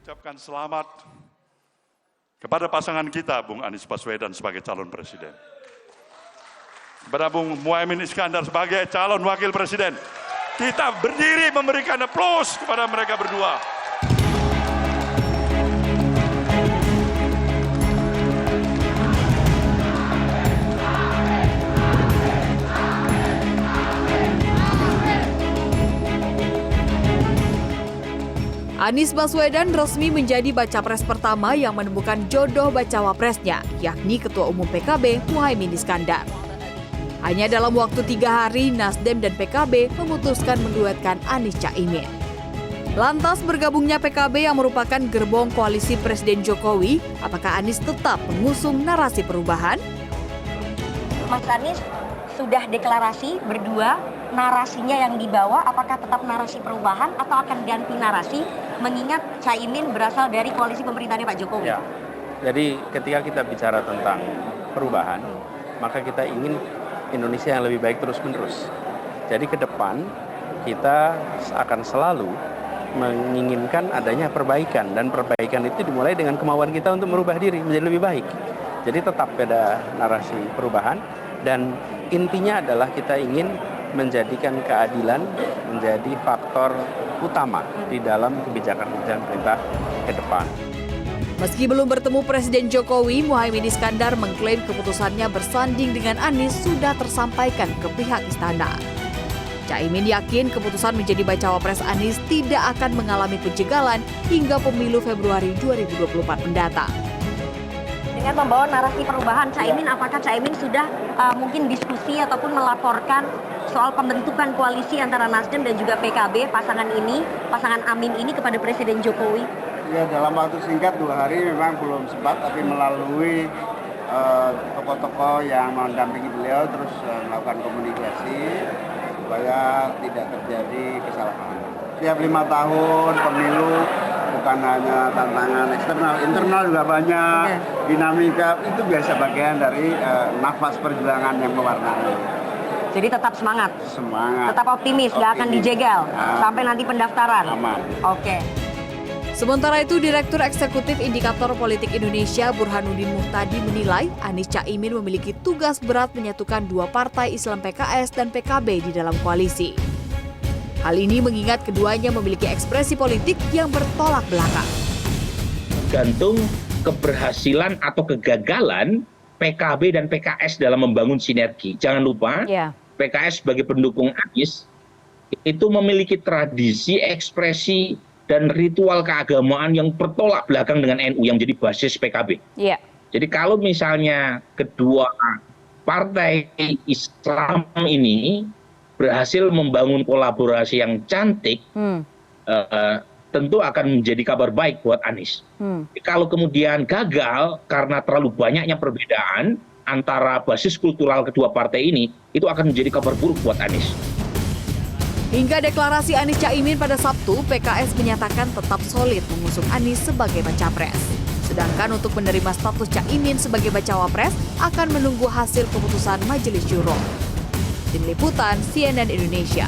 mengucapkan selamat kepada pasangan kita, Bung Anies Baswedan sebagai calon presiden. Kepada Bung Muhaimin Iskandar sebagai calon wakil presiden. Kita berdiri memberikan aplaus kepada mereka berdua. Anies Baswedan resmi menjadi baca pres pertama yang menemukan jodoh bacawa presnya, yakni Ketua Umum PKB Muhaimin Iskandar. Hanya dalam waktu 3 hari, Nasdem dan PKB memutuskan menduetkan Anies Caimin. Lantas bergabungnya PKB yang merupakan gerbong koalisi Presiden Jokowi, apakah Anies tetap mengusung narasi perubahan? Mas Anies sudah deklarasi berdua, narasinya yang dibawa apakah tetap narasi perubahan atau akan ganti narasi mengingat Caimin berasal dari koalisi pemerintahannya Pak Jokowi? Ya, jadi ketika kita bicara tentang perubahan, maka kita ingin Indonesia yang lebih baik terus-menerus. Jadi ke depan kita akan selalu menginginkan adanya perbaikan, dan perbaikan itu dimulai dengan kemauan kita untuk merubah diri menjadi lebih baik. Jadi tetap pada narasi perubahan, dan intinya adalah kita ingin menjadikan keadilan menjadi faktor utama di dalam kebijakan-kebijakan pemerintah ke depan. Meski belum bertemu Presiden Jokowi, Muhaimin Iskandar mengklaim keputusannya bersanding dengan Anies sudah tersampaikan ke pihak istana. Caimin yakin keputusan menjadi bacawa pres Anies tidak akan mengalami penjegalan hingga pemilu Februari 2024 mendatang. Dengan membawa narasi perubahan, Caimin, apakah Caimin sudah mungkin diskusi ataupun melaporkan soal pembentukan koalisi antara Nasdem dan juga PKB, pasangan Amin ini kepada Presiden Jokowi? Ya, dalam waktu singkat 2 hari memang belum sempat, tapi melalui tokoh-tokoh yang mendampingi beliau terus melakukan komunikasi supaya tidak terjadi kesalahan. Setiap 5 tahun pemilu bukan hanya tantangan eksternal, internal juga banyak, dinamika itu biasa bagian dari nafas perjuangan yang mewarnai. Jadi tetap semangat? Semangat. Tetap optimis, nggak akan dijegal sampai nanti pendaftaran? Aman. Oke. Sementara itu, Direktur Eksekutif Indikator Politik Indonesia Burhanuddin Muhtadi menilai Anies Caimin memiliki tugas berat menyatukan 2 partai Islam PKS dan PKB di dalam koalisi. Hal ini mengingat keduanya memiliki ekspresi politik yang bertolak belakang. Gantung keberhasilan atau kegagalan PKB dan PKS dalam membangun sinergi. Jangan lupa, PKS sebagai pendukung Anies itu memiliki tradisi, ekspresi, dan ritual keagamaan yang bertolak belakang dengan NU yang jadi basis PKB. Jadi kalau misalnya kedua partai Islam ini berhasil membangun kolaborasi yang cantik, tentu akan menjadi kabar baik buat Anies. Kalau kemudian gagal karena terlalu banyaknya perbedaan antara basis kultural kedua partai ini, itu akan menjadi kabar buruk buat Anies. Hingga deklarasi Anies Caimin pada Sabtu, PKS menyatakan tetap solid mengusung Anies sebagai baca pres. Sedangkan untuk menerima status Caimin sebagai bacawa pres akan menunggu hasil keputusan Majelis Syuro. Tim Liputan CNN Indonesia.